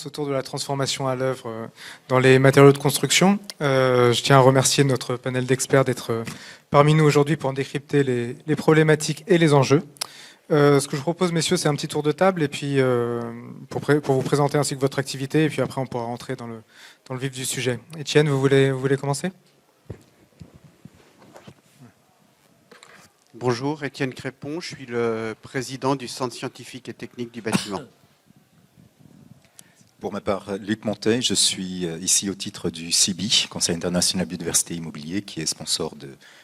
autour de la transformation à l'œuvre dans les matériaux de construction. Je tiens à remercier notre panel d'experts d'être parmi nous aujourd'hui pour en décrypter les problématiques et les enjeux. Ce que je vous propose, messieurs, c'est un petit tour de table et puis pour vous présenter ainsi que votre activité, et puis après on pourra rentrer dans le vif du sujet. Étienne, vous voulez commencer ? Bonjour, Étienne Crépon, je suis le président du Centre scientifique et technique du bâtiment. Pour ma part, Luc Montet, je suis ici au titre du CIBI, Conseil international biodiversité immobilier, qui est sponsor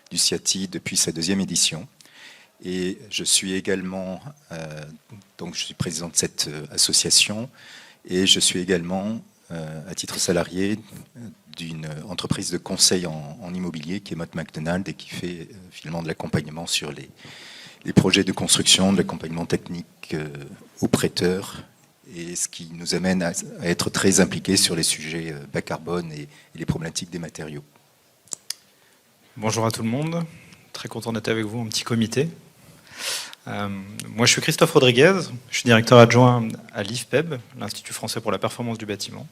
du CIATI depuis sa 2e édition. Et je suis également, donc je suis président de cette association, et je suis également, à titre salarié, d'une entreprise de conseil en immobilier qui est Mott MacDonald et qui fait finalement de l'accompagnement sur les projets de construction, de l'accompagnement technique aux prêteurs, et ce qui nous amène à être très impliqués sur les sujets bas carbone et les problématiques des matériaux. Bonjour à tout le monde, très content d'être avec vous en petit comité. Moi je suis Christophe Rodriguez, je suis directeur adjoint à l'IFPEB, l'Institut français pour la performance du bâtiment.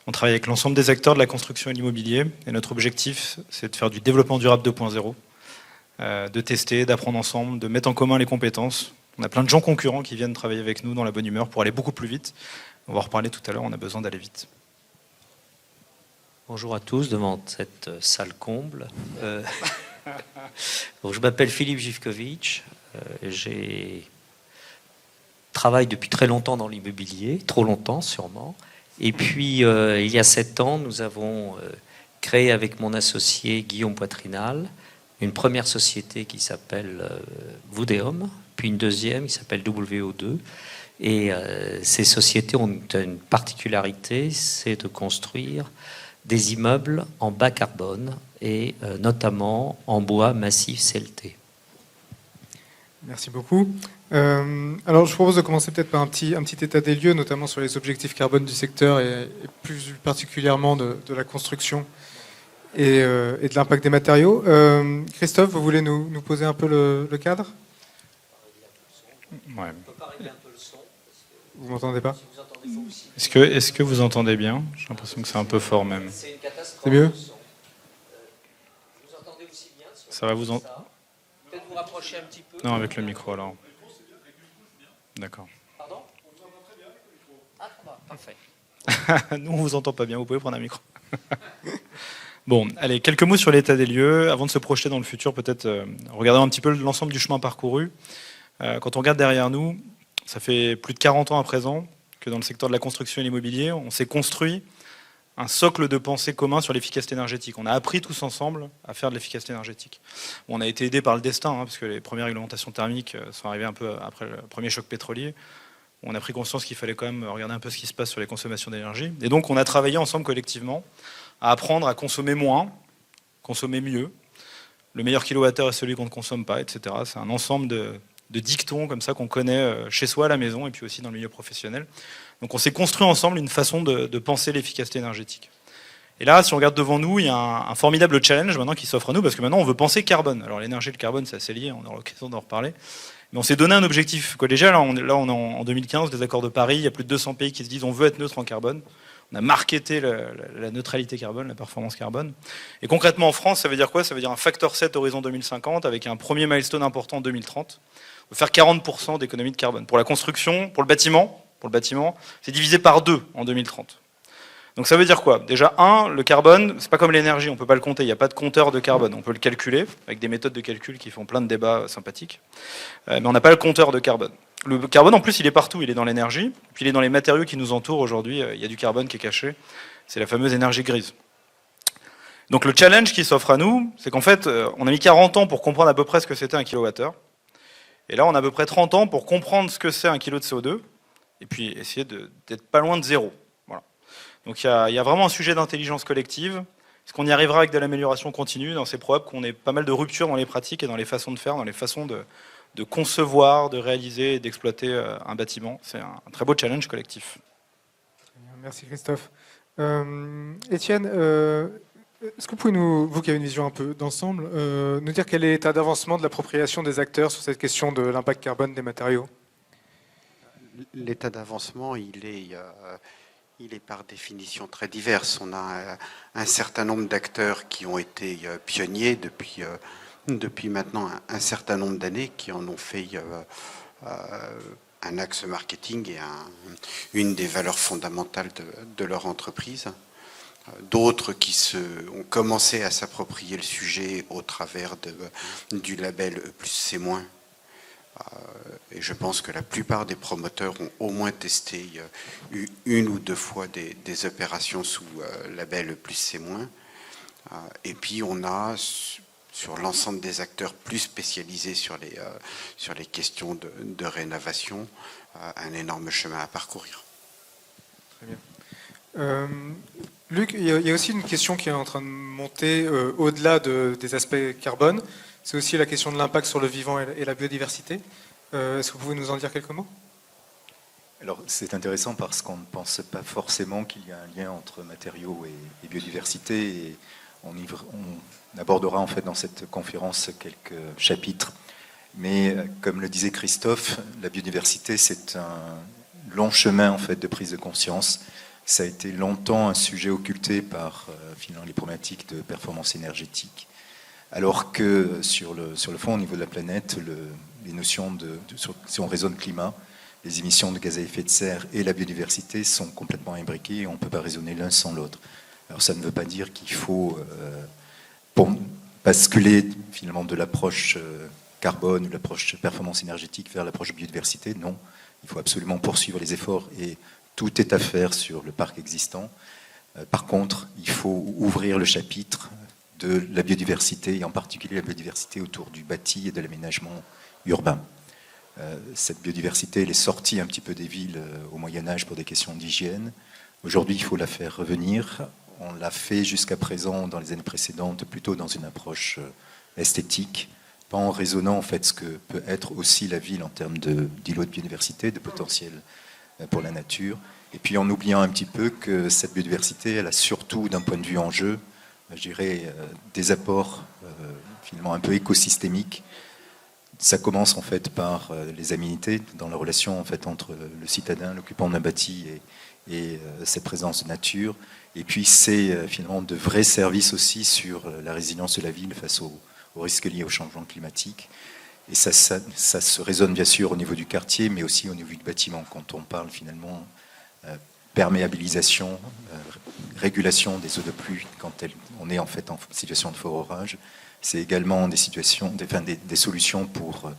On travaille avec l'ensemble des acteurs de la construction et de l'immobilier, et notre objectif c'est de faire du développement durable 2.0, de tester, d'apprendre ensemble, de mettre en commun les compétences. On a plein de gens concurrents qui viennent travailler avec nous dans la bonne humeur pour aller beaucoup plus vite. On va en reparler tout à l'heure, on a besoin d'aller vite. Bonjour à tous devant cette salle comble. Donc, je m'appelle Philippe Givkovic. Je travaille depuis très longtemps dans l'immobilier, trop longtemps sûrement. Et puis, il y a 7 ans, nous avons créé avec mon associé Guillaume Poitrinal une première société qui s'appelle Woodeum, puis une deuxième qui s'appelle WO2. Et ces sociétés ont une particularité, c'est de construire des immeubles en bas carbone et notamment en bois massif CLT. Merci beaucoup. Alors je vous propose de commencer peut-être par un petit état des lieux, notamment sur les objectifs carbone du secteur et plus particulièrement de la construction et de l'impact des matériaux. Christophe, vous voulez nous poser un peu le cadre ? Ouais. Vous m'entendez pas ? Est-ce que vous entendez bien ? J'ai l'impression que c'est un peu fort même. C'est une catastrophe. C'est mieux ? Vous entendez aussi bien ? Ça va vous Peut-être vous rapprocher un petit peu. Non, avec le micro alors. D'accord. Pardon ? Ah, parfait. Nous, on vous entend pas bien, vous pouvez prendre un micro. Bon, allez, quelques mots sur l'état des lieux. Avant de se projeter dans le futur, peut-être regarder un petit peu l'ensemble du chemin parcouru. Quand on regarde derrière nous, ça fait plus de 40 ans à présent que dans le secteur de la construction et l'immobilier, on s'est construit un socle de pensée commun sur l'efficacité énergétique. On a appris tous ensemble à faire de l'efficacité énergétique. On a été aidé par le destin, parce que les premières réglementations thermiques sont arrivées un peu après le premier choc pétrolier. On a pris conscience qu'il fallait quand même regarder un peu ce qui se passe sur les consommations d'énergie. Et donc on a travaillé ensemble collectivement à apprendre à consommer moins, consommer mieux. Le meilleur kilowattheure est celui qu'on ne consomme pas, etc. C'est un ensemble de dictons comme ça qu'on connaît chez soi à la maison et puis aussi dans le milieu professionnel. Donc on s'est construit ensemble une façon de penser l'efficacité énergétique. Et là, si on regarde devant nous, il y a un formidable challenge maintenant qui s'offre à nous, parce que maintenant on veut penser carbone. Alors l'énergie et le carbone, c'est assez lié, on aura l'occasion d'en reparler. Mais on s'est donné un objectif. Déjà, là, on est en 2015, les accords de Paris, il y a plus de 200 pays qui se disent on veut être neutre en carbone. On a marketé la neutralité carbone, la performance carbone. Et concrètement en France, ça veut dire quoi ? Ça veut dire un facteur 7 horizon 2050 avec un premier milestone important en 2030. On veut faire 40% d'économie de carbone. Pour la construction, pour le bâtiment, c'est divisé par 2 en 2030. Donc ça veut dire quoi ? Déjà, le carbone, c'est pas comme l'énergie, on peut pas le compter, il n'y a pas de compteur de carbone. On peut le calculer avec des méthodes de calcul qui font plein de débats sympathiques, mais on n'a pas le compteur de carbone. Le carbone, en plus, il est partout, il est dans l'énergie, puis il est dans les matériaux qui nous entourent aujourd'hui, il y a du carbone qui est caché, c'est la fameuse énergie grise. Donc le challenge qui s'offre à nous, c'est qu'en fait, on a mis 40 ans pour comprendre à peu près ce que c'était un kilowattheure, et là on a à peu près 30 ans pour comprendre ce que c'est un kilo de CO2, et puis essayer d'être pas loin de zéro. Voilà. Donc il y a vraiment un sujet d'intelligence collective. Est-ce qu'on y arrivera avec de l'amélioration continue ? C'est probable qu'on ait pas mal de ruptures dans les pratiques et dans les façons de faire, dans les façons de concevoir, de réaliser et d'exploiter un bâtiment. C'est un très beau challenge collectif. Merci Christophe. Étienne, est-ce que vous pouvez vous qui avez une vision un peu d'ensemble, nous dire quel est l'état d'avancement de l'appropriation des acteurs sur cette question de l'impact carbone des matériaux ? L'état d'avancement, il il est par définition très divers. On a un certain nombre d'acteurs qui ont été pionniers depuis maintenant un certain nombre d'années, qui en ont fait un axe marketing et une des valeurs fondamentales de leur entreprise. D'autres qui ont commencé à s'approprier le sujet au travers du label E+C-. Et je pense que la plupart des promoteurs ont au moins testé une ou deux fois des opérations sous label E+C-. Et puis on a, sur l'ensemble des acteurs plus spécialisés sur les questions de rénovation, un énorme chemin à parcourir. Très bien. Luc, il y a aussi une question qui est en train de monter au-delà des aspects carbone. C'est aussi la question de l'impact sur le vivant et la biodiversité. Est-ce que vous pouvez nous en dire quelques mots ? Alors c'est intéressant parce qu'on ne pense pas forcément qu'il y a un lien entre matériaux et biodiversité. Et on abordera en fait dans cette conférence quelques chapitres. Mais comme le disait Christophe, la biodiversité c'est un long chemin en fait de prise de conscience. Ça a été longtemps un sujet occulté par finalement les problématiques de performance énergétique. Alors que sur le fond, au niveau de la planète, les notions si on raisonne climat, les émissions de gaz à effet de serre et la biodiversité sont complètement imbriquées et on ne peut pas raisonner l'un sans l'autre. Alors ça ne veut pas dire qu'il faut basculer finalement de l'approche carbone ou l'approche performance énergétique vers l'approche biodiversité. Non, il faut absolument poursuivre les efforts et tout est à faire sur le parc existant. Par contre, il faut ouvrir le chapitre de la biodiversité, et en particulier la biodiversité autour du bâti et de l'aménagement urbain. Cette biodiversité, elle est sortie un petit peu des villes au Moyen-Âge pour des questions d'hygiène. Aujourd'hui, il faut la faire revenir. On l'a fait jusqu'à présent, dans les années précédentes, plutôt dans une approche esthétique, pas en raisonnant en fait ce que peut être aussi la ville en termes d'îlots de biodiversité, de potentiel pour la nature, et puis en oubliant un petit peu que cette biodiversité, elle a surtout, d'un point de vue enjeu, je dirais, des apports finalement un peu écosystémiques. Ça commence en fait par les aménités dans la relation en fait entre le citadin, l'occupant d'un bâti et cette présence de nature. Et puis c'est finalement de vrais services aussi sur la résilience de la ville face aux risques liés au changement climatique. Et ça se résonne bien sûr au niveau du quartier, mais aussi au niveau du bâtiment, quand on parle finalement perméabilisation, régulation des eaux de pluie quand on est en fait en situation de fort orage. C'est également des solutions pour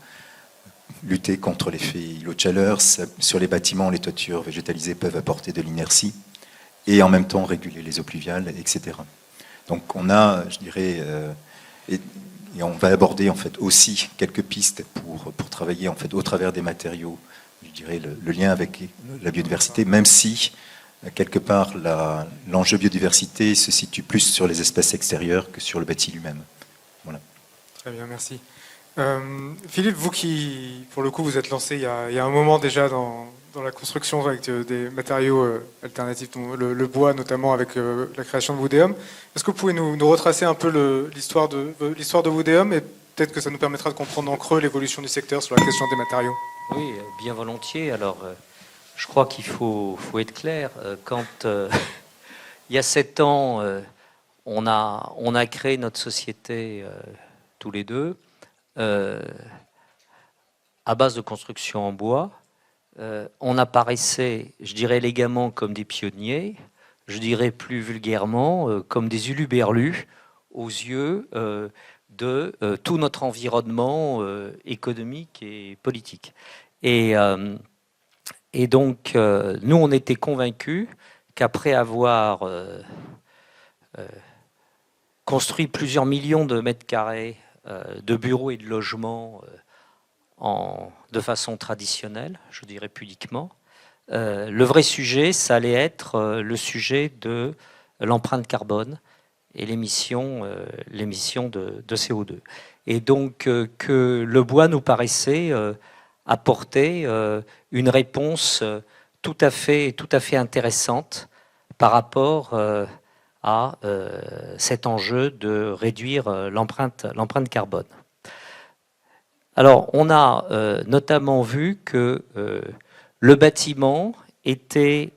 lutter contre l'effet îlot de chaleur. Sur les bâtiments, les toitures végétalisées peuvent apporter de l'inertie et en même temps réguler les eaux pluviales, etc. Donc on a, je dirais, et on va aborder en fait aussi quelques pistes pour travailler en fait au travers des matériaux, je dirais le lien avec la biodiversité, même si quelque part l'enjeu biodiversité se situe plus sur les espaces extérieurs que sur le bâti lui-même. Voilà. Très bien, merci. Philippe, vous qui, pour le coup, vous êtes lancé il y a un moment déjà dans la construction avec des matériaux alternatifs, le bois notamment avec la création de Woodeum. Est-ce que vous pouvez nous retracer un peu l'histoire de Woodeum et peut-être que ça nous permettra de comprendre en creux l'évolution du secteur sur la question des matériaux? Oui, bien volontiers. Alors, je crois qu'il faut être clair. Quand il y a 7 ans, on a créé notre société tous les deux à base de construction en bois. On apparaissait, je dirais élégamment, comme des pionniers, je dirais plus vulgairement, comme des huluberlus aux yeux de tout notre environnement économique et politique. Et donc, nous, on était convaincus qu'après avoir construit plusieurs millions de mètres carrés de bureaux et de logements de façon traditionnelle, je dirais pudiquement, le vrai sujet, ça allait être le sujet de l'empreinte carbone et l'émission de CO2. Et donc que le bois nous paraissait apporter une réponse tout à fait intéressante par rapport à cet enjeu de réduire l'empreinte carbone. Alors, on a notamment vu que le bâtiment était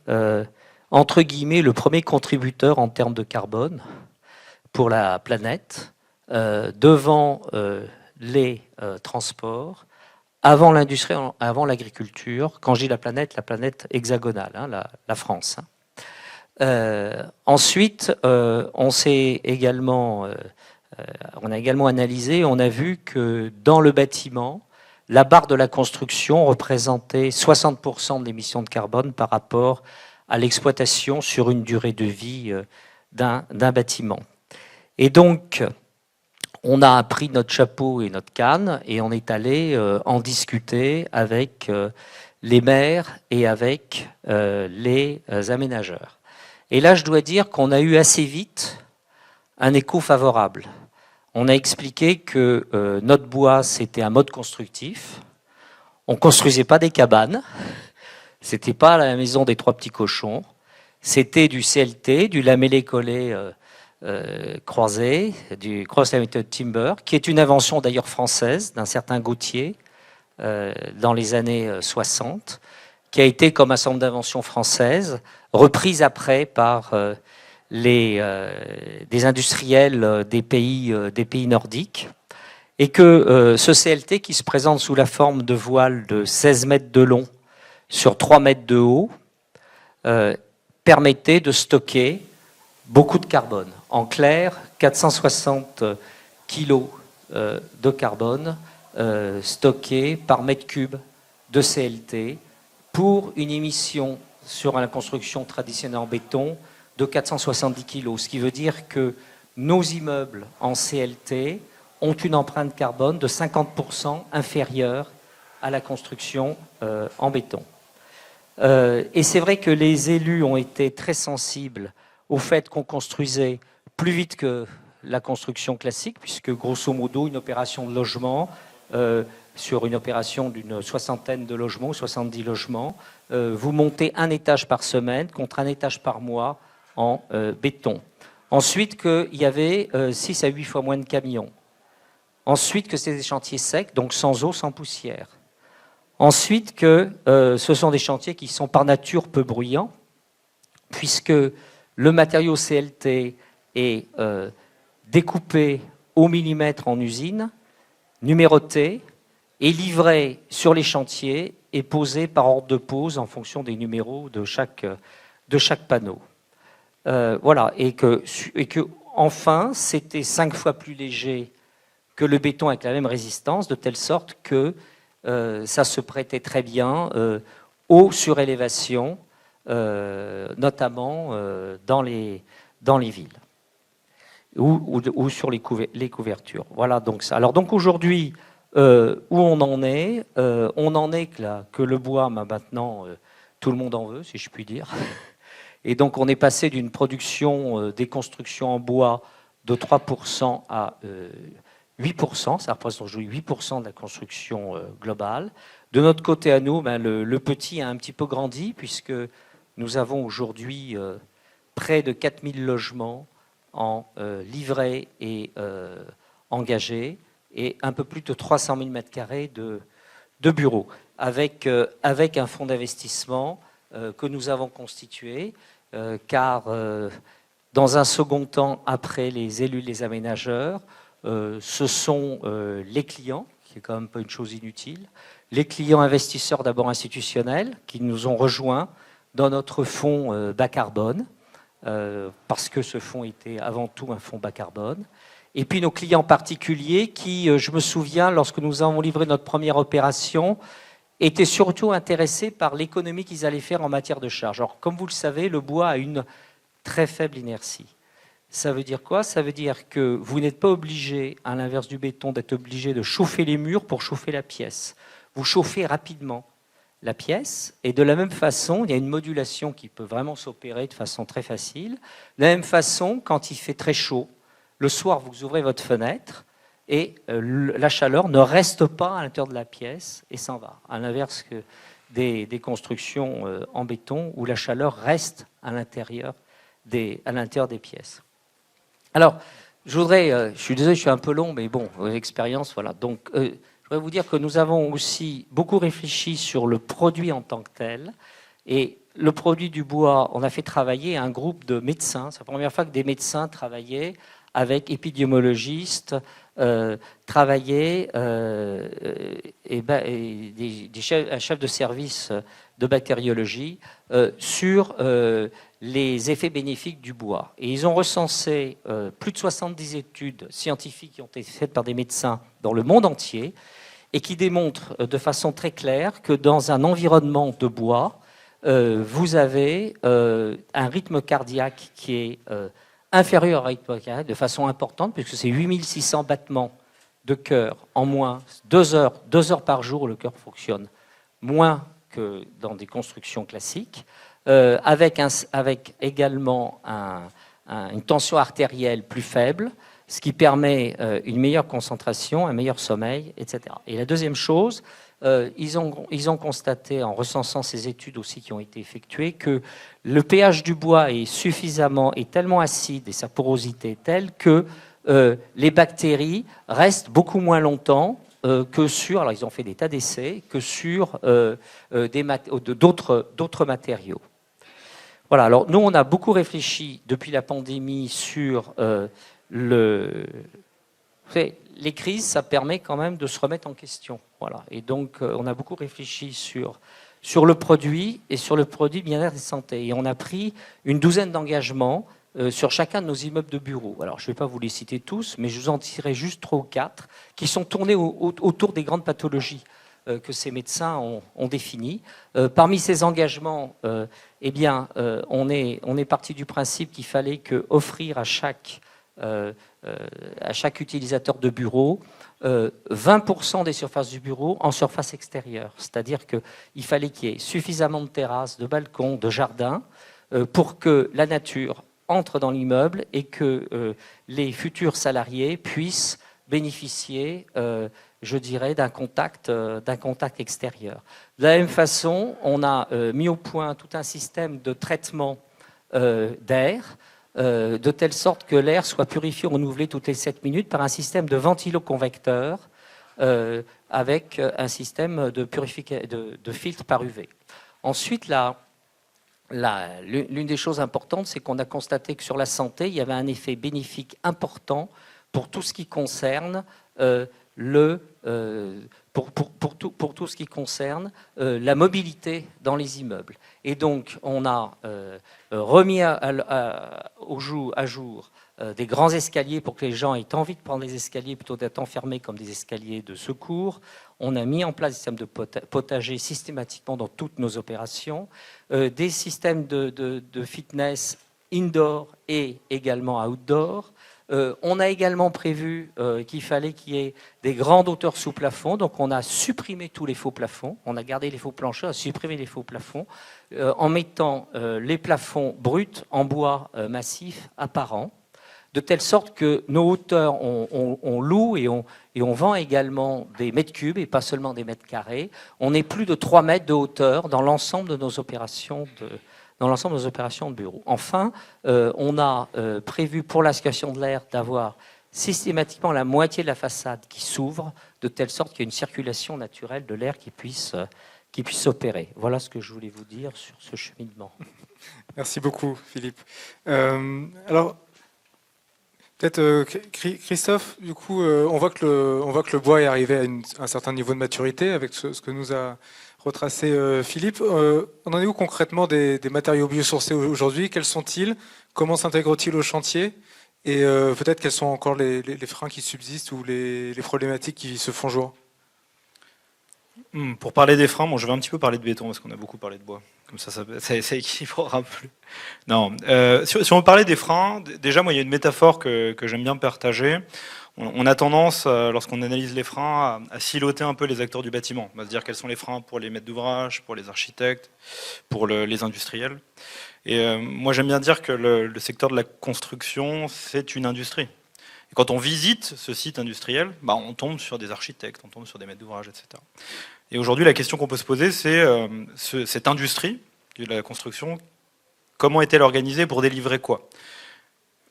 entre guillemets, le premier contributeur en termes de carbone pour la planète, devant les transports, avant l'industrie, avant l'agriculture. Quand je dis la planète hexagonale, hein, la France. Ensuite, on a également analysé, on a vu que dans le bâtiment, la barre de la construction représentait 60% de l'émission de carbone par rapport à l'exploitation sur une durée de vie d'un bâtiment. Et donc, on a pris notre chapeau et notre canne et on est allé en discuter avec les maires et avec les aménageurs. Et là, je dois dire qu'on a eu assez vite un écho favorable. On a expliqué que notre bois, c'était un mode constructif. On ne construisait pas des cabanes. C'était pas la maison des 3 petits cochons. C'était du CLT, du lamellé-collé croisé, du cross-laminated timber, qui est une invention d'ailleurs française d'un certain Gauthier dans les années 60, qui a été, comme un certain nombre d'inventions françaises, reprise après par des industriels des pays nordiques, et que ce CLT, qui se présente sous la forme de voiles de 16 mètres de long sur 3 mètres de haut, permettait de stocker beaucoup de carbone. En clair, 460 kilos de carbone stockés par mètre cube de CLT pour une émission sur la construction traditionnelle en béton de 470 kilos. Ce qui veut dire que nos immeubles en CLT ont une empreinte carbone de 50% inférieure à la construction en béton. Et c'est vrai que les élus ont été très sensibles au fait qu'on construisait plus vite que la construction classique, puisque grosso modo, une opération de logement, sur une opération d'une 60aine de logements, 70 logements, vous montez un étage par semaine contre un étage par mois en béton. Ensuite, qu'il y avait 6 à 8 fois moins de camions. Ensuite, que c'est des chantiers secs, donc sans eau, sans poussière. Ensuite, que ce sont des chantiers qui sont par nature peu bruyants, puisque le matériau CLT est découpé au millimètre en usine, numéroté, et livré sur les chantiers et posé par ordre de pose en fonction des numéros de chaque panneau. Voilà, et que enfin, c'était 5 fois plus léger que le béton avec la même résistance, de telle sorte que ça se prêtait très bien aux surélévations, notamment dans les villes ou sur les couvertures. Voilà donc ça. Alors donc aujourd'hui, où on en est que le bois, maintenant, tout le monde en veut, si je puis dire. Et donc on est passé d'une production des constructions en bois de 3% à 8%, ça représente aujourd'hui 8% de la construction globale. De notre côté à nous, le petit a un petit peu grandi, puisque nous avons aujourd'hui près de 4000 logements en livrés et engagés, et un peu plus de 300 000 m² de bureaux, avec un fonds d'investissement que nous avons constitué, car dans un second temps, après les élus, les aménageurs, ce sont les clients, qui est quand même pas une chose inutile, les clients investisseurs d'abord institutionnels, qui nous ont rejoints dans notre fonds bas carbone, parce que ce fonds était avant tout un fonds bas carbone, et puis nos clients particuliers qui, je me souviens, lorsque nous avons livré notre première opération, étaient surtout intéressés par l'économie qu'ils allaient faire en matière de charge. Alors, comme vous le savez, le bois a une très faible inertie. Ça veut dire quoi? Ça veut dire que vous n'êtes pas obligé, à l'inverse du béton, d'être obligé de chauffer les murs pour chauffer la pièce. Vous chauffez rapidement la pièce, et de la même façon, il y a une modulation qui peut vraiment s'opérer de façon très facile. De la même façon, quand il fait très chaud, le soir, vous ouvrez votre fenêtre, et la chaleur ne reste pas à l'intérieur de la pièce et s'en va. À l'inverse que des constructions en béton, où la chaleur reste à l'intérieur des pièces. Alors, je suis désolé, je suis un peu long, mais bon, l'expérience, voilà. Donc, je voudrais vous dire que nous avons aussi beaucoup réfléchi sur le produit en tant que tel, et le produit du bois, on a fait travailler un groupe de médecins. C'est la première fois que des médecins travaillaient avec épidémiologistes, travaillaient et un chef de service de bactériologie sur les effets bénéfiques du bois. Et ils ont recensé plus de 70 études scientifiques qui ont été faites par des médecins dans le monde entier et qui démontrent de façon très claire que dans un environnement de bois, vous avez un rythme cardiaque qui est inférieur au rythme cardiaque de façon importante, puisque c'est 8600 battements de cœur en moins, 2 heures par jour, le cœur fonctionne moins que dans des constructions classiques, avec également une tension artérielle plus faible, ce qui permet une meilleure concentration, un meilleur sommeil, etc. Et la deuxième chose, ils ont constaté, en recensant ces études aussi qui ont été effectuées, que le pH du bois est tellement acide et sa porosité est telle que les bactéries restent beaucoup moins longtemps que sur, alors ils ont fait des tas d'essais, que sur d'autres matériaux. Voilà, alors nous on a beaucoup réfléchi depuis la pandémie sur les crises, ça permet quand même de se remettre en question. Voilà. Et donc, on a beaucoup réfléchi sur le produit et sur le produit bien-être et santé. Et on a pris une douzaine d'engagements sur chacun de nos immeubles de bureaux. Alors, je ne vais pas vous les citer tous, mais je vous en tirerai juste 3 ou 4 qui sont tournés autour des grandes pathologies que ces médecins ont définies. Parmi ces engagements, on est parti du principe qu'il fallait offrir à chaque utilisateur de bureau 20% des surfaces du bureau en surface extérieure. C'est-à-dire qu'il fallait qu'il y ait suffisamment de terrasses, de balcons, de jardins pour que la nature entre dans l'immeuble et que les futurs salariés puissent bénéficier, je dirais, d'un contact extérieur. De la même façon, on a mis au point tout un système de traitement d'air, de telle sorte que l'air soit purifié, renouvelé toutes les 7 minutes par un système de ventiloconvecteur avec un système de filtre par UV. Ensuite, l'une des choses importantes, c'est qu'on a constaté que sur la santé, il y avait un effet bénéfique important pour tout ce qui concerne pour tout ce qui concerne la mobilité dans les immeubles. Et donc, on a remis à jour des grands escaliers pour que les gens aient envie de prendre les escaliers plutôt d'être enfermés comme des escaliers de secours. On a mis en place des systèmes de potager systématiquement dans toutes nos opérations, des systèmes de fitness indoor et également outdoor. On a également prévu qu'il fallait qu'il y ait des grandes hauteurs sous plafond, donc on a supprimé tous les faux plafonds, on a gardé les faux planchers, on a supprimé les faux plafonds, en mettant les plafonds bruts en bois massif apparent, de telle sorte que nos hauteurs, on loue et on vend également des mètres cubes et pas seulement des mètres carrés. On est plus de 3 mètres de hauteur dans l'ensemble de nos opérations de bureau. Enfin, on a prévu pour la circulation de l'air d'avoir systématiquement la moitié de la façade qui s'ouvre, de telle sorte qu'il y ait une circulation naturelle de l'air qui puisse opérer. Voilà ce que je voulais vous dire sur ce cheminement. Merci beaucoup, Philippe. Alors, peut-être Christophe, du coup, on voit que le bois est arrivé à un certain niveau de maturité avec ce que nous a retracé Philippe. On en est où concrètement des matériaux biosourcés aujourd'hui? Quels sont-ils? Comment s'intègrent-ils au chantier? Et peut-être quels sont encore les freins qui subsistent ou les problématiques qui se font jour? Pour parler des freins, je vais un petit peu parler de béton parce qu'on a beaucoup parlé de bois. Comme ça équilibrera plus. Non, si on veut parler des freins, déjà, moi, il y a une métaphore que j'aime bien partager. On a tendance, lorsqu'on analyse les freins, à siloter un peu les acteurs du bâtiment. On va se dire quels sont les freins pour les maîtres d'ouvrage, pour les architectes, pour les industriels. Et moi, j'aime bien dire que le secteur de la construction, c'est une industrie. Et quand on visite ce site industriel, on tombe sur des architectes, on tombe sur des maîtres d'ouvrage, etc. Et aujourd'hui, la question qu'on peut se poser, c'est cette industrie de la construction, comment est-elle organisée pour délivrer quoi?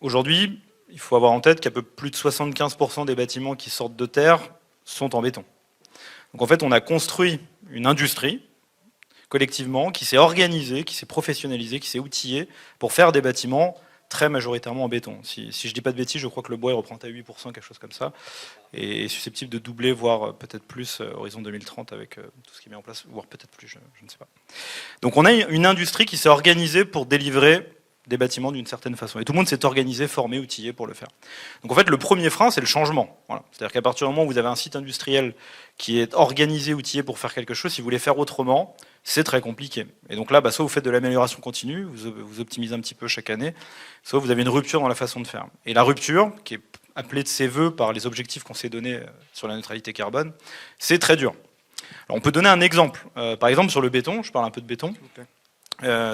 Aujourd'hui, il faut avoir en tête qu'à peu plus de 75% des bâtiments qui sortent de terre sont en béton. Donc en fait, on a construit une industrie collectivement, qui s'est organisé, qui s'est professionnalisé, qui s'est outillé pour faire des bâtiments très majoritairement en béton. Si je ne dis pas de bêtises, je crois que le bois il reprend à 8%, quelque chose comme ça, et est susceptible de doubler, voire peut-être plus, horizon 2030 avec tout ce qui est mis en place, voire peut-être plus, je ne sais pas. Donc on a une industrie qui s'est organisée pour délivrer des bâtiments d'une certaine façon. Et tout le monde s'est organisé, formé, outillé pour le faire. Donc en fait, le premier frein, c'est le changement. Voilà. C'est-à-dire qu'à partir du moment où vous avez un site industriel qui est organisé, outillé pour faire quelque chose, si vous voulez faire autrement, c'est très compliqué. Et donc là, soit vous faites de l'amélioration continue, vous optimisez un petit peu chaque année, soit vous avez une rupture dans la façon de faire. Et la rupture, qui est appelée de ses voeux par les objectifs qu'on s'est donnés sur la neutralité carbone, c'est très dur. Alors on peut donner un exemple. Par exemple, sur le béton, je parle un peu de béton.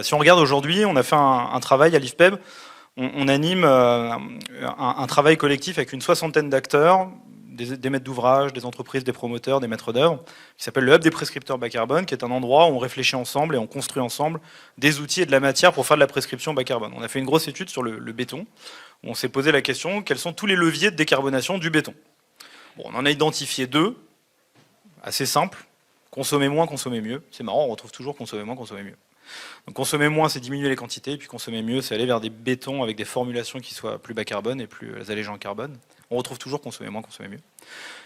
Si on regarde aujourd'hui, on a fait un travail à l'IFPEB, on anime un travail collectif avec une soixantaine d'acteurs, des maîtres d'ouvrage, des entreprises, des promoteurs, des maîtres d'œuvre, qui s'appelle le Hub des prescripteurs bas carbone, qui est un endroit où on réfléchit ensemble et on construit ensemble des outils et de la matière pour faire de la prescription bas carbone. On a fait une grosse étude sur le béton, où on s'est posé la question, quels sont tous les leviers de décarbonation du béton? Bon, on en a identifié 2, assez simples, consommer moins, consommer mieux. C'est marrant, on retrouve toujours consommer moins, consommer mieux. Donc consommer moins, c'est diminuer les quantités, et puis consommer mieux, c'est aller vers des bétons avec des formulations qui soient plus bas carbone et plus allégées en carbone. On retrouve toujours consommer moins, consommer mieux.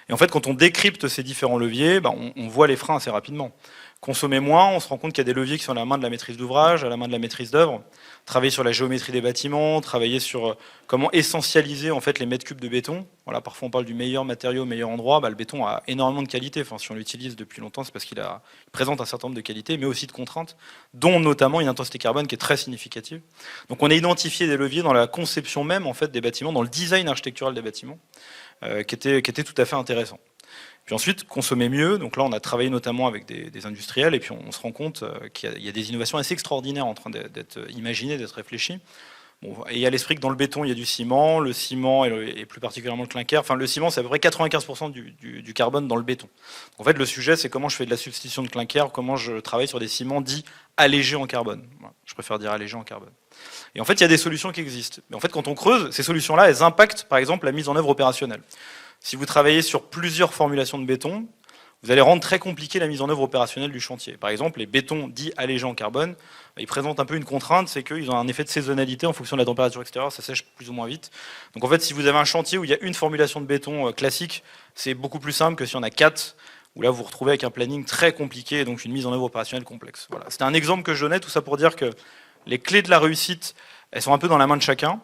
Et en fait, quand on décrypte ces différents leviers, on voit les freins assez rapidement. Consommer moins, on se rend compte qu'il y a des leviers qui sont à la main de la maîtrise d'ouvrage, à la main de la maîtrise d'œuvre. Travailler sur la géométrie des bâtiments, travailler sur comment essentialiser en fait les mètres cubes de béton. Voilà, parfois on parle du meilleur matériau, meilleur endroit. Le béton a énormément de qualités. Enfin, si on l'utilise depuis longtemps, c'est parce qu'il présente un certain nombre de qualités, mais aussi de contraintes, dont notamment une intensité carbone qui est très significative. Donc on a identifié des leviers dans la conception même en fait des bâtiments, dans le design architectural des bâtiments, qui était tout à fait intéressant. Puis ensuite, consommer mieux. Donc là, on a travaillé notamment avec des industriels, et puis on se rend compte qu'il y a des innovations assez extraordinaires en train d'être imaginées, d'être réfléchies. Bon, et à l'esprit que dans le béton, il y a du ciment, le ciment et plus particulièrement le clinker. Enfin, le ciment, c'est à peu près 95% du carbone dans le béton. En fait, le sujet, c'est comment je fais de la substitution de clinker, comment je travaille sur des ciments dits allégés en carbone. Voilà, je préfère dire allégés en carbone. Et en fait, il y a des solutions qui existent. Mais en fait, quand on creuse, ces solutions-là, elles impactent, par exemple, la mise en œuvre opérationnelle. Si vous travaillez sur plusieurs formulations de béton, vous allez rendre très compliqué la mise en œuvre opérationnelle du chantier. Par exemple, les bétons dits allégés en carbone, ils présentent un peu une contrainte, c'est qu'ils ont un effet de saisonnalité en fonction de la température extérieure, ça sèche plus ou moins vite. Donc en fait, si vous avez un chantier où il y a une formulation de béton classique, c'est beaucoup plus simple que si on a 4, où là vous vous retrouvez avec un planning très compliqué et donc une mise en œuvre opérationnelle complexe. Voilà. C'était un exemple que je donnais, tout ça pour dire que les clés de la réussite, elles sont un peu dans la main de chacun.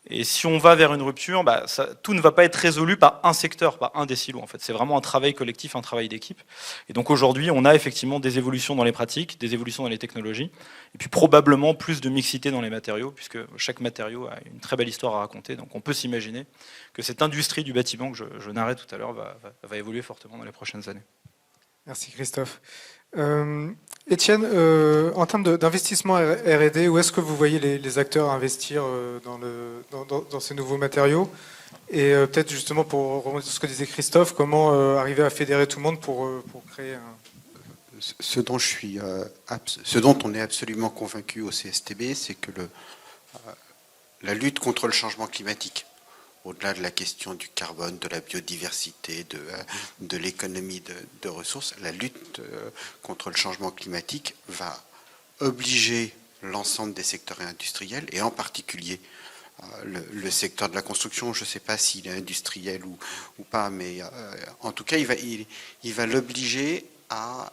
Et si on va vers une rupture, tout ne va pas être résolu par un secteur, par un des silos. En fait, c'est vraiment un travail collectif, un travail d'équipe. Et donc aujourd'hui, on a effectivement des évolutions dans les pratiques, des évolutions dans les technologies, et puis probablement plus de mixité dans les matériaux, puisque chaque matériau a une très belle histoire à raconter. Donc on peut s'imaginer que cette industrie du bâtiment que je narrais tout à l'heure va évoluer fortement dans les prochaines années. Merci Christophe. Étienne, en termes d'investissement R&D, où est-ce que vous voyez les acteurs investir dans ces nouveaux matériaux? Et peut-être justement pour remonter sur ce que disait Christophe, comment arriver à fédérer tout le monde pour créer un... Ce dont on est absolument convaincu au CSTB, c'est que la lutte contre le changement climatique, au-delà de la question du carbone, de la biodiversité, de l'économie de ressources, la lutte contre le changement climatique va obliger l'ensemble des secteurs industriels, et en particulier le secteur de la construction. Je ne sais pas s'il est industriel ou pas, mais en tout cas, il va l'obliger à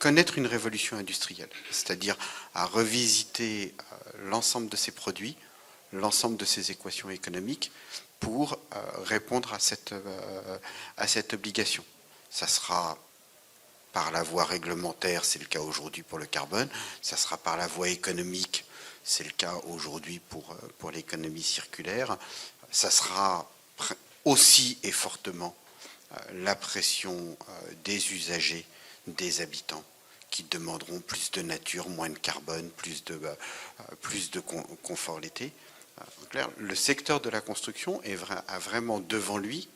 connaître une révolution industrielle, c'est-à-dire à revisiter l'ensemble de ses produits, l'ensemble de ses équations économiques, pour répondre à cette obligation. Ça sera par la voie réglementaire, c'est le cas aujourd'hui pour le carbone, ça sera par la voie économique, c'est le cas aujourd'hui pour l'économie circulaire, ça sera aussi et fortement la pression des usagers, des habitants, qui demanderont plus de nature, moins de carbone, plus de confort l'été. En clair, le secteur de la construction a vraiment devant lui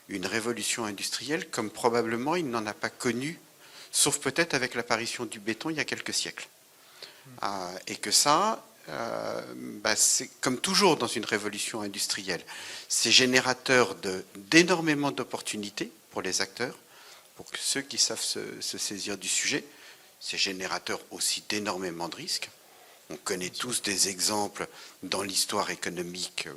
une révolution industrielle comme probablement il n'en a pas connu, sauf peut-être avec l'apparition du béton il y a quelques siècles. Et que ça, c'est comme toujours dans une révolution industrielle, c'est générateur d'énormément d'opportunités pour les acteurs, pour ceux qui savent se saisir du sujet. c'est générateur aussi d'énormément de risques. On connaît tous des exemples dans l'histoire économique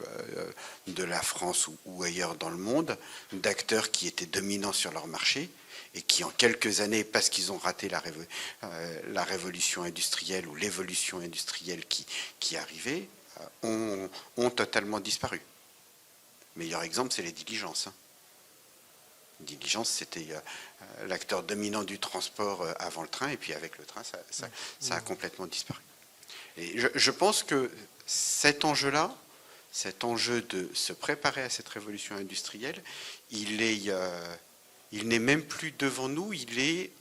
de la France ou ailleurs dans le monde, d'acteurs qui étaient dominants sur leur marché et qui en quelques années, parce qu'ils ont raté la révolution industrielle ou l'évolution industrielle qui arrivait, ont totalement disparu. Le meilleur exemple, c'est les diligences. Diligence, c'était l'acteur dominant du transport avant le train, et puis avec le train, ça a complètement disparu. Et je pense que cet enjeu-là, cet enjeu de se préparer à cette révolution industrielle, il n'est même plus devant nous, il est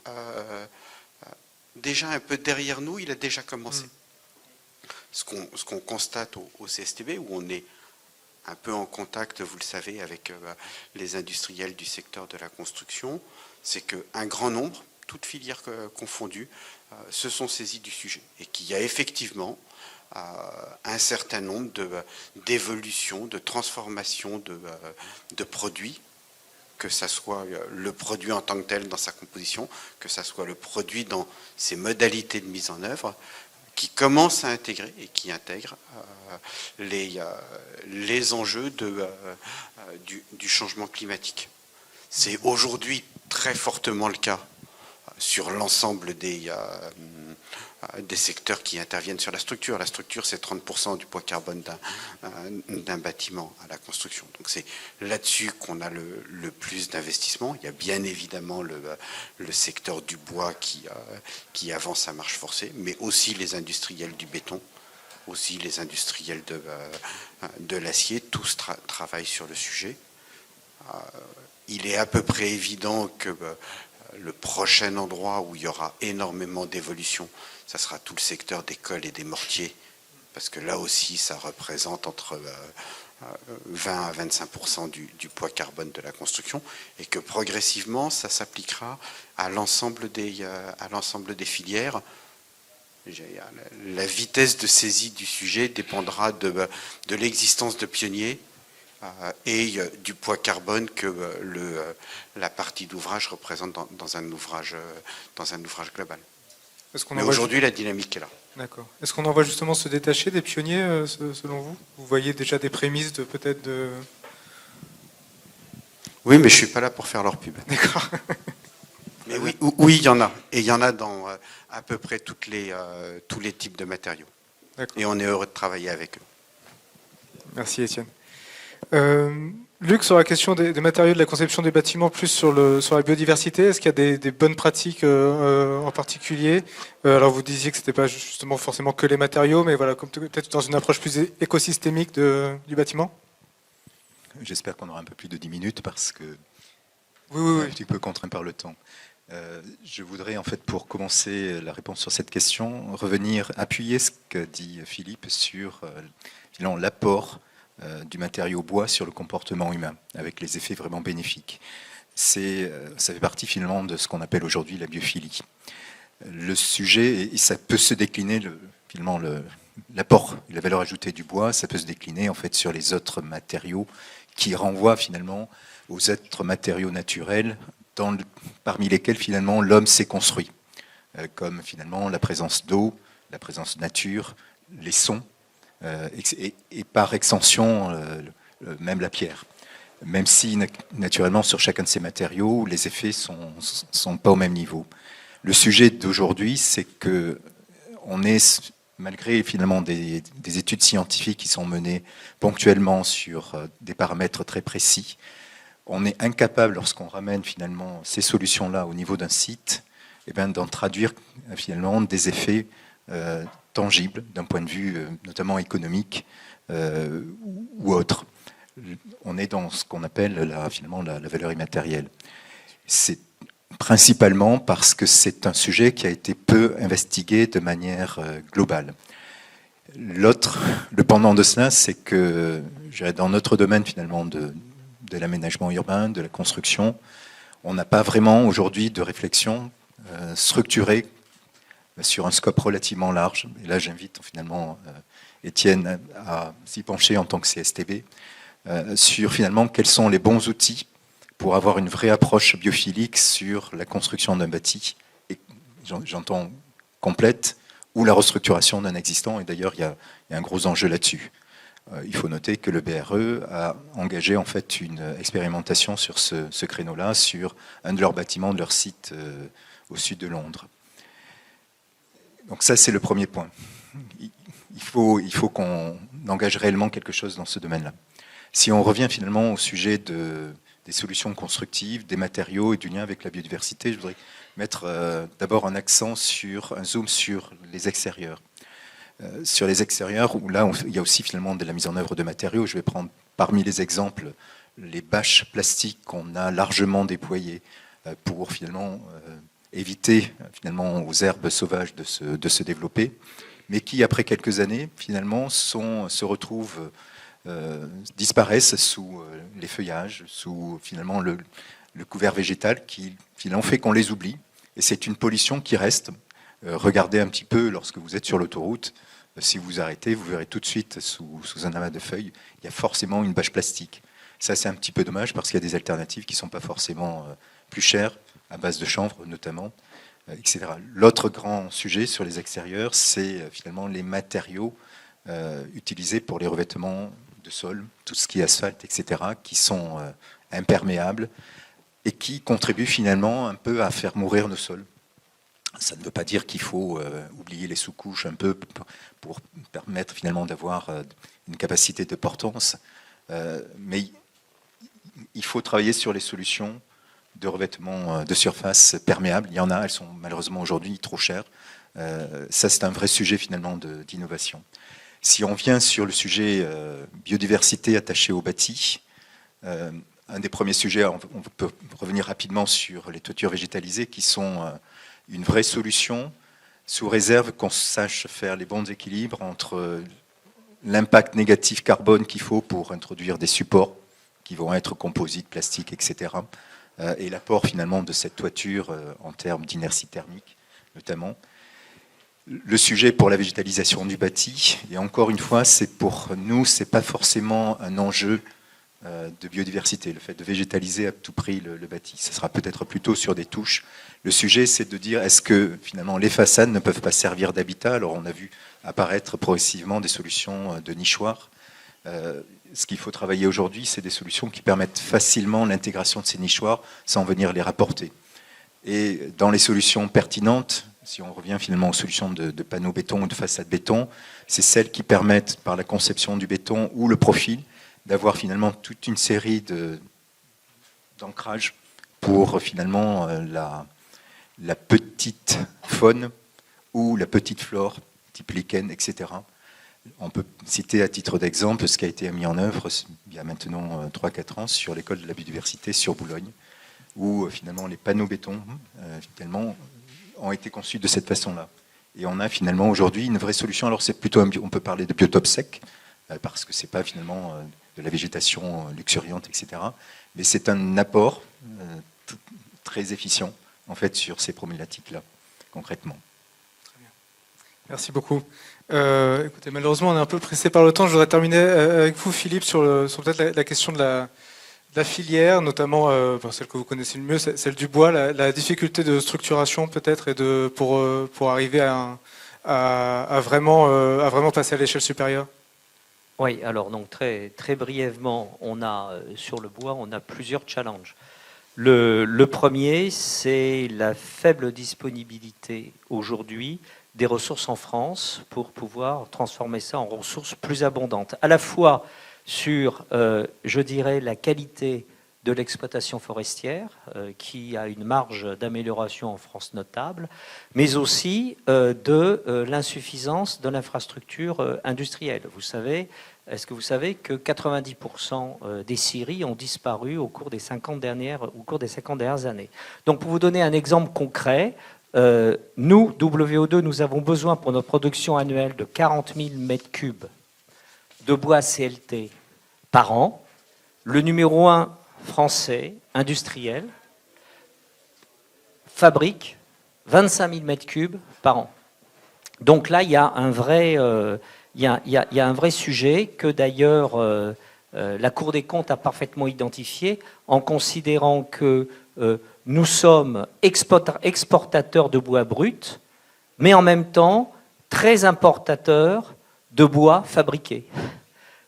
déjà un peu derrière nous, il a déjà commencé. Ce qu'on constate au CSTB, où on est un peu en contact, vous le savez, avec les industriels du secteur de la construction, c'est qu'un grand nombre, toutes filières confondues, se sont saisis du sujet et qu'il y a effectivement un certain nombre d'évolutions, de transformations de produits, que ça soit le produit en tant que tel dans sa composition, que ça soit le produit dans ses modalités de mise en œuvre, qui commencent à intégrer et qui intègrent les enjeux du changement climatique. C'est aujourd'hui très fortement le cas sur l'ensemble des secteurs qui interviennent sur la structure. La structure, c'est 30% du poids carbone d'un bâtiment à la construction. Donc c'est là-dessus qu'on a le plus d'investissement. Il y a bien évidemment le secteur du bois qui avance à marche forcée, mais aussi les industriels du béton, aussi les industriels de l'acier, tous travaillent sur le sujet. Il est à peu près évident que le prochain endroit où il y aura énormément d'évolution, ça sera tout le secteur des cols et des mortiers, parce que là aussi, ça représente entre 20 à 25% du poids carbone de la construction, et que progressivement, ça s'appliquera à l'ensemble des filières. La vitesse de saisie du sujet dépendra de l'existence de pionniers et du poids carbone que la partie d'ouvrage représente dans un ouvrage global. Mais aujourd'hui, la dynamique est là. D'accord. Est-ce qu'on en voit justement se détacher des pionniers, selon vous? Vous voyez déjà des prémices peut-être de... Oui, mais je ne suis pas là pour faire leur pub. D'accord. Mais oui, il y en a. Et il y en a dans à peu près tous les types de matériaux. Et on est heureux de travailler avec eux. Merci Étienne. Luc, sur la question des matériaux de la conception des bâtiments, plus sur la biodiversité, est-ce qu'il y a des bonnes pratiques en particulier? Alors vous disiez que ce n'était pas justement forcément que les matériaux, mais voilà, peut-être dans une approche plus écosystémique du bâtiment. J'espère qu'on aura un peu plus de 10 minutes parce que oui. un petit peu contraint par le temps. Je voudrais en fait, pour commencer la réponse sur cette question, appuyer ce que dit Philippe sur l'apport du matériau bois sur le comportement humain, avec les effets vraiment bénéfiques. Ça fait partie finalement de ce qu'on appelle aujourd'hui la biophilie. Le sujet, et ça peut se décliner, l'apport et la valeur ajoutée du bois, ça peut se décliner en fait sur les autres matériaux qui renvoient finalement aux autres matériaux naturels parmi lesquels finalement l'homme s'est construit, comme finalement la présence d'eau, la présence de nature, les sons, et par extension même la pierre. Même si naturellement sur chacun de ces matériaux, les effets sont pas au même niveau. Le sujet d'aujourd'hui, c'est que on est, malgré finalement des études scientifiques qui sont menées ponctuellement sur des paramètres très précis, on est incapable, lorsqu'on ramène finalement ces solutions-là au niveau d'un site, d'en traduire finalement des effets tangibles d'un point de vue notamment économique ou autre. On est dans ce qu'on appelle la valeur immatérielle. C'est principalement parce que c'est un sujet qui a été peu investigué de manière globale. Le pendant de cela, c'est que dans notre domaine finalement de l'aménagement urbain, de la construction, on n'a pas vraiment aujourd'hui de réflexion structurée sur un scope relativement large. Et là, j'invite finalement Étienne à s'y pencher en tant que CSTB sur finalement quels sont les bons outils pour avoir une vraie approche biophilique sur la construction d'un bâti et j'entends complète, ou la restructuration d'un existant, et d'ailleurs il y a un gros enjeu là-dessus. Il faut noter que le BRE a engagé en fait une expérimentation sur ce créneau-là, sur un de leurs bâtiments de leur site au sud de Londres. Donc ça, c'est le premier point. Il faut qu'on engage réellement quelque chose dans ce domaine-là. Si on revient finalement au sujet des solutions constructives, des matériaux et du lien avec la biodiversité, je voudrais mettre d'abord un zoom sur les extérieurs. Sur les extérieurs, où là, il y a aussi finalement de la mise en œuvre de matériaux. Je vais prendre parmi les exemples les bâches plastiques qu'on a largement déployées pour finalement éviter finalement aux herbes sauvages de se développer, mais qui, après quelques années, finalement, se retrouvent, disparaissent sous les feuillages, sous finalement le couvert végétal, qui finalement fait qu'on les oublie. Et c'est une pollution qui reste. Regardez un petit peu lorsque vous êtes sur l'autoroute. Si vous arrêtez, vous verrez tout de suite sous un amas de feuilles, il y a forcément une bâche plastique. Ça, c'est un petit peu dommage parce qu'il y a des alternatives qui ne sont pas forcément plus chères, à base de chanvre notamment, etc. L'autre grand sujet sur les extérieurs, c'est finalement les matériaux utilisés pour les revêtements de sol, tout ce qui est asphalte, etc., qui sont imperméables et qui contribuent finalement un peu à faire mourir nos sols. Ça ne veut pas dire qu'il faut oublier les sous-couches un peu pour permettre finalement d'avoir une capacité de portance, mais il faut travailler sur les solutions de revêtement de surface perméables. Il y en a, elles sont malheureusement aujourd'hui trop chères. Ça, c'est un vrai sujet finalement d'innovation. Si on vient sur le sujet biodiversité attachée au bâti, un des premiers sujets, on peut revenir rapidement sur les toitures végétalisées qui sont une vraie solution, sous réserve qu'on sache faire les bons équilibres entre l'impact négatif carbone qu'il faut pour introduire des supports qui vont être composites, plastiques, etc., et l'apport finalement de cette toiture en termes d'inertie thermique, notamment. Le sujet pour la végétalisation du bâti, et encore une fois, pour nous, ce n'est pas forcément un enjeu de biodiversité, le fait de végétaliser à tout prix le bâti. Ce sera peut-être plutôt sur des touches. Le sujet, c'est de dire, est-ce que finalement les façades ne peuvent pas servir d'habitat? Alors on a vu apparaître progressivement des solutions de nichoirs. Ce qu'il faut travailler aujourd'hui, c'est des solutions qui permettent facilement l'intégration de ces nichoirs sans venir les rapporter. Et dans les solutions pertinentes, si on revient finalement aux solutions de panneaux béton ou de façades béton, c'est celles qui permettent, par la conception du béton ou le profil, d'avoir finalement toute une série d'ancrages pour finalement la petite faune ou la petite flore, type lichen, etc. On peut citer à titre d'exemple ce qui a été mis en œuvre il y a maintenant 3-4 ans sur l'école de la biodiversité sur Boulogne, où finalement les panneaux béton finalement, ont été conçus de cette façon-là. Et on a finalement aujourd'hui une vraie solution. Alors c'est plutôt, on peut parler de biotope sec, parce que c'est pas finalement de la végétation luxuriante, etc. Mais c'est un apport très efficient en fait sur ces problématiques-là, concrètement. Très bien. Merci beaucoup. Écoutez, malheureusement, on est un peu pressé par le temps. Je voudrais terminer avec vous, Philippe, sur peut-être la question de la filière, notamment celle que vous connaissez le mieux, celle du bois, la difficulté de structuration peut-être, et pour arriver à vraiment passer à l'échelle supérieure. Oui, alors donc très brièvement, sur le bois, on a plusieurs challenges. Le premier, c'est la faible disponibilité aujourd'hui des ressources en France pour pouvoir transformer ça en ressources plus abondantes, à la fois sur, je dirais, la qualité de l'exploitation forestière, qui a une marge d'amélioration en France notable, mais aussi de l'insuffisance de l'infrastructure industrielle. Est-ce que vous savez que 90% des scieries ont disparu au cours des 50 dernières années? Donc, pour vous donner un exemple concret, nous, WO2, nous avons besoin pour notre production annuelle de 40 000 m3 de bois CLT par an. Le numéro 1 français, industriel, fabrique 25 000 m3 par an. Donc là, il y a un vrai, il y a un vrai sujet que d'ailleurs la Cour des comptes a parfaitement identifié en considérant que nous sommes exportateurs de bois brut, mais en même temps très importateurs de bois fabriqué.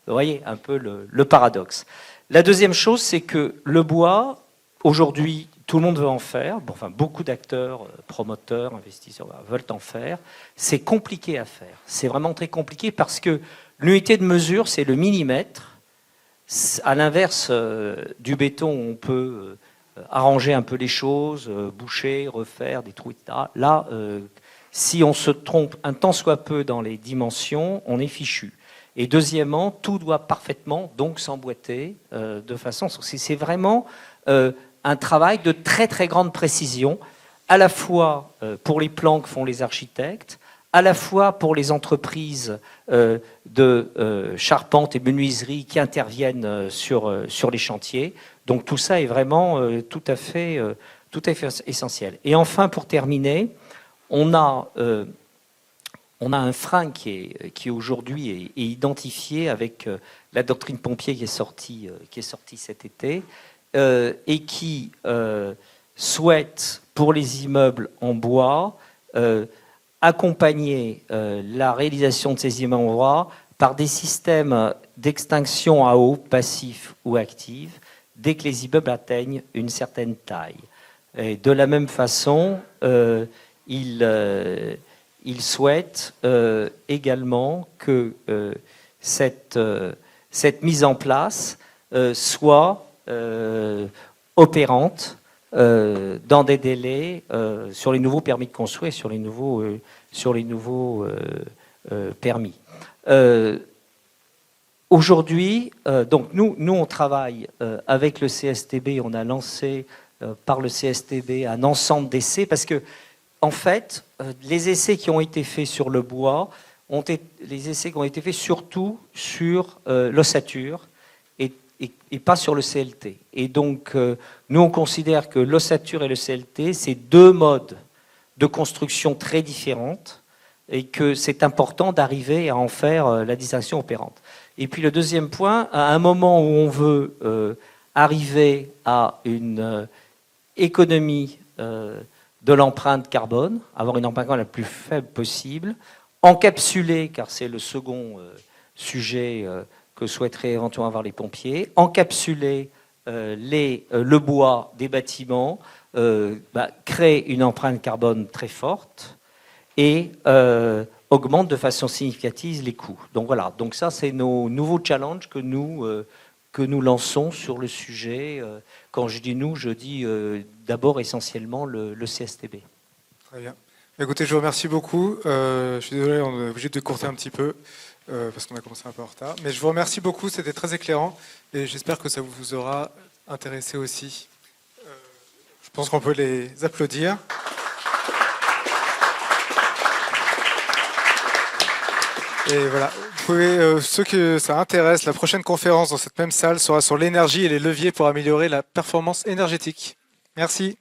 Vous voyez un peu le paradoxe. La deuxième chose, c'est que le bois, aujourd'hui, tout le monde veut en faire. Bon, enfin, beaucoup d'acteurs, promoteurs, investisseurs veulent en faire. C'est compliqué à faire. C'est vraiment très compliqué parce que l'unité de mesure, c'est le millimètre. À l'inverse du béton, on peut arranger un peu les choses, boucher, refaire des trous, etc. Là, si on se trompe un tant soit peu dans les dimensions, on est fichu. Et deuxièmement, tout doit parfaitement donc s'emboîter de façon... C'est vraiment un travail de très très grande précision, à la fois pour les plans que font les architectes, à la fois pour les entreprises de charpente et menuiserie qui interviennent sur les chantiers. Donc tout ça est vraiment tout à fait essentiel. Et enfin, pour terminer, on a un frein qui aujourd'hui est identifié avec la doctrine Pompier qui est sortie cet été et qui souhaite, pour les immeubles en bois, accompagner la réalisation de ces immeubles en bois par des systèmes d'extinction à eau, passifs ou actifs, dès que les immeubles atteignent une certaine taille. Et de la même façon, il souhaite également que cette mise en place soit opérante dans des délais sur les nouveaux permis de construire et sur les nouveaux permis. Aujourd'hui, donc nous on travaille avec le CSTB, on a lancé par le CSTB un ensemble d'essais parce que en fait, les essais qui ont été faits sur le bois les essais qui ont été faits surtout sur l'ossature et pas sur le CLT. Et donc, nous, on considère que l'ossature et le CLT, c'est deux modes de construction très différentes et que c'est important d'arriver à en faire la distinction opérante. Et puis, le deuxième point, à un moment où on veut arriver à une économie de l'empreinte carbone, avoir une empreinte carbone la plus faible possible, encapsuler, car c'est le second sujet que souhaiteraient éventuellement avoir les pompiers, encapsuler le bois des bâtiments, crée une empreinte carbone très forte et augmente de façon significative les coûts. Donc voilà, donc ça c'est nos nouveaux challenges que nous lançons sur le sujet. Quand je dis nous, je dis d'abord essentiellement le CSTB. Très bien. Écoutez, je vous remercie beaucoup. Je suis désolé, on est obligé de courter un petit peu parce qu'on a commencé un peu en retard. Mais je vous remercie beaucoup, c'était très éclairant et j'espère que ça vous aura intéressé aussi. Je pense qu'on peut les applaudir. Et voilà, vous pouvez, ceux que ça intéresse, la prochaine conférence dans cette même salle sera sur l'énergie et les leviers pour améliorer la performance énergétique. Merci.